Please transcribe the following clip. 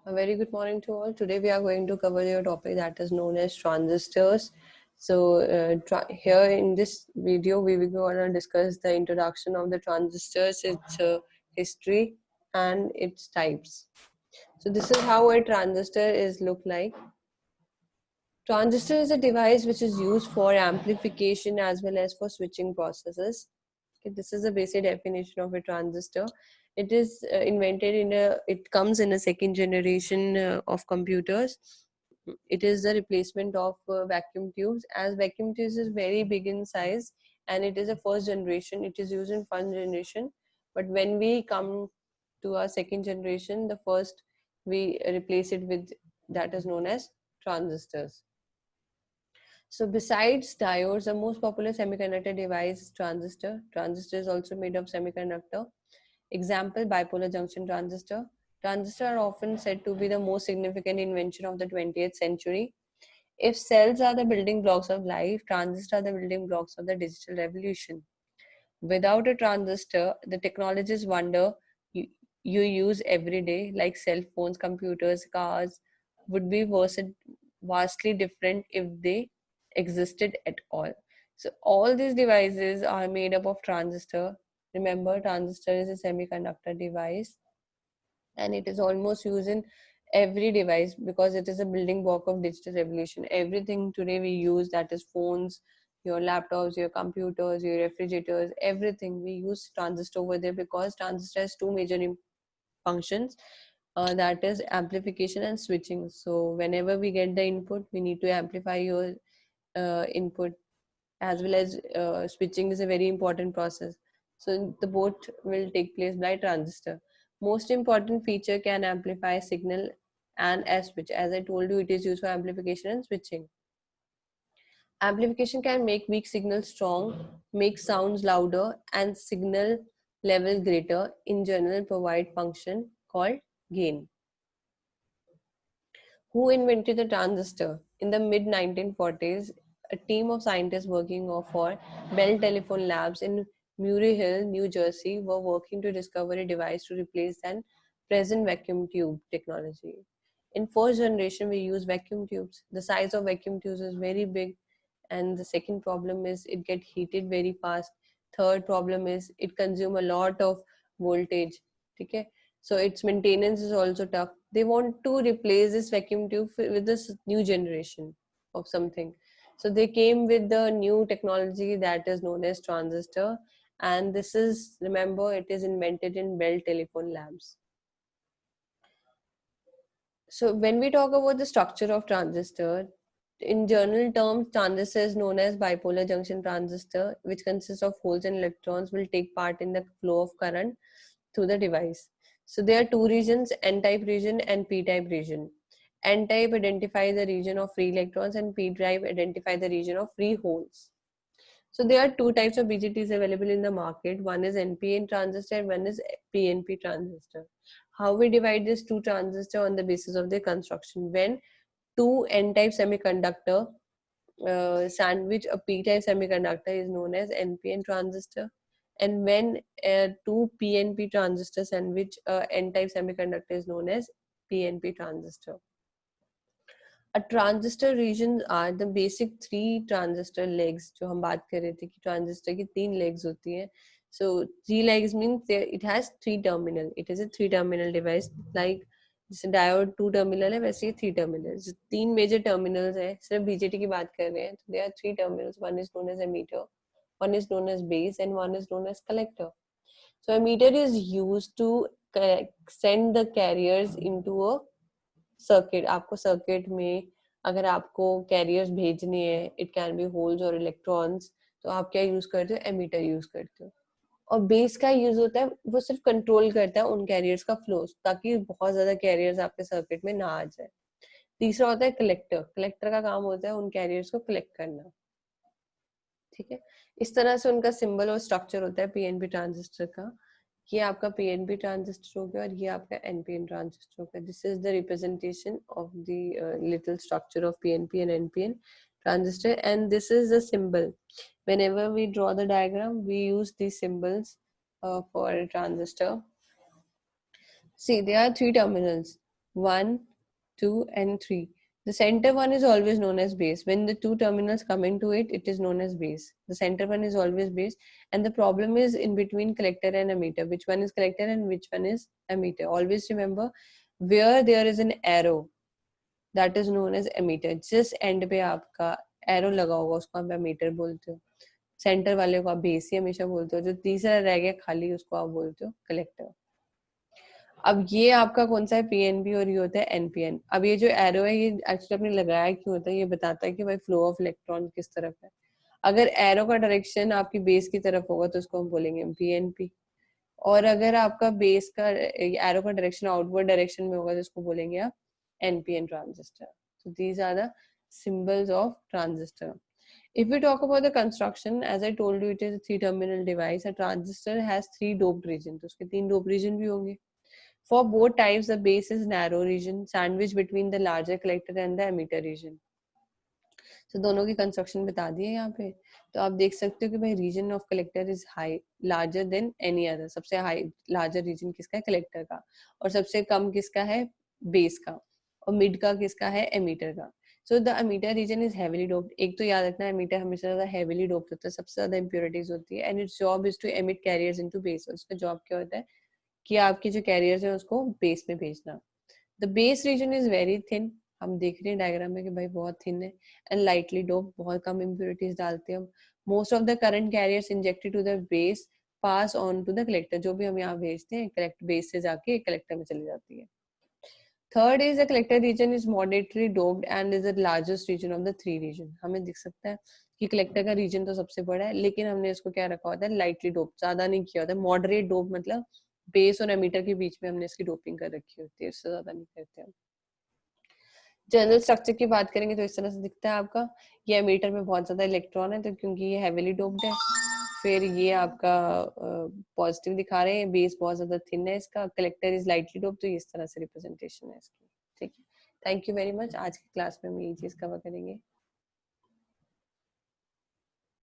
A very good morning to all. Today we are going to cover your topic that is known as transistors. So here in this video we will going to discuss the introduction of the transistors, its history and its types. So this is how a transistor is look like. Transistor is a device which is used for amplification as well as for switching processes. Okay, this is the basic definition of a transistor. It is it comes in a second generation of computers. It is the replacement of vacuum tubes, as vacuum tubes is very big in size and it is a first generation. It is used in first generation, but when we come to our second generation, the first we replace it with that is known as transistors. So besides diodes, the most popular semiconductor device is transistor. Transistor is also made of semiconductor. Example, bipolar junction transistor. Transistors are often said to be the most significant invention of the 20th century. If cells are the building blocks of life, transistors are the building blocks of the digital revolution. Without a transistor, the technologies you, you use every day, like cell phones, computers, cars, would be vastly different if they existed at all. So all these devices are made up of transistor. Remember, transistor is a semiconductor device and it is almost used in every device because it is a building block of digital revolution. Everything today we use, that is phones, your laptops, your computers, your refrigerators, everything we use transistor over there because transistor has two major functions, that is amplification and switching. So whenever we get the input, we need to amplify your input, as well as switching is a very important process. So the both will take place by transistor. Most important feature, can amplify signal and as switch. As I told you, it is used for amplification and switching. Amplification can make weak signals strong, make sounds louder, and signal level greater. In general, provide function called gain. Who invented the transistor? In the mid 1940s, a team of scientists working for Bell Telephone Labs in Murray Hill, New Jersey, were working to discover a device to replace the present vacuum tube technology. In first generation, we use vacuum tubes. The size of vacuum tubes is very big, and the second problem is it get heated very fast. Third problem is it consume a lot of voltage. Okay, so its maintenance is also tough. They want to replace this vacuum tube with this new generation of something. So they came with the new technology that is known as transistor, and this is, remember, it is invented in Bell Telephone Labs. So when we talk about the structure of transistor, in general terms, transistor is known as bipolar junction transistor, which consists of holes and electrons will take part in the flow of current through the device. So there are two regions, N-type region and P-type region. N-type identify the region of free electrons and P-type identify the region of free holes. So there are two types of BJTs available in the market. One is NPN transistor and one is PNP transistor. How we divide these two transistors on the basis of their construction? When two N-type semiconductor sandwich a P-type semiconductor is known as NPN transistor, and when two PNP transistor sandwich N-type semiconductor is known as PNP transistor. A transistor region are the basic three transistor legs जो हम बात कर रहे थे कि transistor की तीन legs होती हैं. So three legs means it has three terminal. It is a three terminal device like जैसे डायोड टू टर्मिनल है वैसे ही थ्री टर्मिनल. तीन मेजर टर्मिनल्स है. सिर्फ बीजेटी की बात कर रहे हैं तो there are three terminals. One is known as emitter, one is known as base, and one is known as collector. So emitter is used to send the carriers into a circuit. आपको circuit में अगर आपको carriers भेजने हैं, it can be holes और electrons, तो आप क्या यूज करते हो? एमिटर यूज करते हो. और बेस का यूज होता है, वो सिर्फ कंट्रोल करता है उन कैरियर्स का फ्लो ताकि बहुत ज्यादा कैरियर्स आपके सर्किट में ना आ जाए. तीसरा होता है कलेक्टर. कलेक्टर का काम होता है उन कैरियर्स को कलेक्ट करना. ठीक है, इस तरह से उनका सिंबल और स्ट्रक्चर होता है पीएनपी ट्रांजिस्टर का. ये आपका पीएनपी ट्रांजिस्टर हो गया और ये आपका एनपीएन ट्रांजिस्टर हो गया. This is the representation of the little structure of PNP and NPN transistor, and this is the symbol. Whenever we draw the diagram, we use these symbols for a transistor. See, there are three terminals. 1, 2 and 3. The center one is always known as base. When the two terminals come into it, it is known as base. The center one is always base, and the problem is in between collector and emitter. Which one is collector and which one is emitter? Always remember, where there is an arrow, that is known as emitter. जिस end पे आपका arrow लगा होगा उसको आप emitter बोलते हो. Centre वाले को आप बेस ही हमेशा बोलते हो. जो तीसरा रह गया खाली उसको आप बोलते हो कलेक्टर. अब ये आपका कौन सा है, पीएनपी, और ये होता है एनपीएन. अब ये जो एरो है ये एक्चुअली आपने लगाया क्यों होता है, ये बताता है कि भाई फ्लो ऑफ इलेक्ट्रॉन किस तरफ है. अगर एरो का डायरेक्शन आपकी बेस की तरफ होगा तो उसको हम बोलेंगे पीएनपी, और अगर आपका बेस का एरो का डायरेक्शन आउटवर्ड डायरेक्शन में होगा तो उसको बोलेंगे आप NPN transistor. So these are the symbols of transistor. If we talk about the construction, as I told you, it is a three-terminal device. A transistor has three doped regions. तो उसके तीन doped region भी होंगे. For both types, the base is narrow region, sandwiched between the larger collector and the emitter region. So दोनों की construction बता दी है यहाँ पे. तो आप देख सकते हो कि भाई region of collector is high larger than any other. सबसे हाई लार्जर रीजन किसका है, कलेक्टर का, और सबसे कम किसका है, बेस का, और मिड का किसका है, एमीटर का. So the emitter region is heavily doped. एक तो याद रखना, एमीटर हमेशा ज्यादा हेविली डोप्ड होता है, सबसे ज्यादा इंप्योरिटीज होती है, and its job is to emit carriers into base. उसका जॉब क्या होता है कि आपके जो कैरियर्स है उसको बेस में भेजना. The base reason is very thin. हम देख रहे हैं डायग्राम में कि भाई बहुत थिन है, एंड लाइटली डोप, बहुत कम इम्प्योरिटीज डालते हैं हम. Most of the current carriers injected to the base pass on to the collector. जो भी हम यहाँ भेजते हैं कलेक्ट बेस से जाके कलेक्टर में चली जाती है. Third is the collector region is moderately doped and is the largest region of the three region. हमें दिख सकता है कि कलेक्टर का रीजन तो सबसे बड़ा है, लेकिन हमने इसको क्या रखा होता है, लाइटली डोप, ज्यादा नहीं किया होता है. मॉडरेट डोप मतलब बेस और एमीटर के बीच में हमने इसकी डोपिंग कर रखी होती है, इससे ज्यादा नहीं करते हम. जनरल स्ट्रक्चर की बात करेंगे तो इस तरह से दिखता है आपका. ये एमीटर में बहुत ज्यादा इलेक्ट्रॉन है तो क्योंकि ये हेविली डोप्ड है. फिर ये आपका पॉजिटिव दिखा रहे हैं, बेस बहुत ज्यादा थिन है इसका, कलेक्टर इज लाइटली डोप्ड. तो इस तरह से रिप्रेजेंटेशन है इसकी. ठीक है, थैंक यू वेरी मच. आज की क्लास में हम यही चीज कवर करेंगे.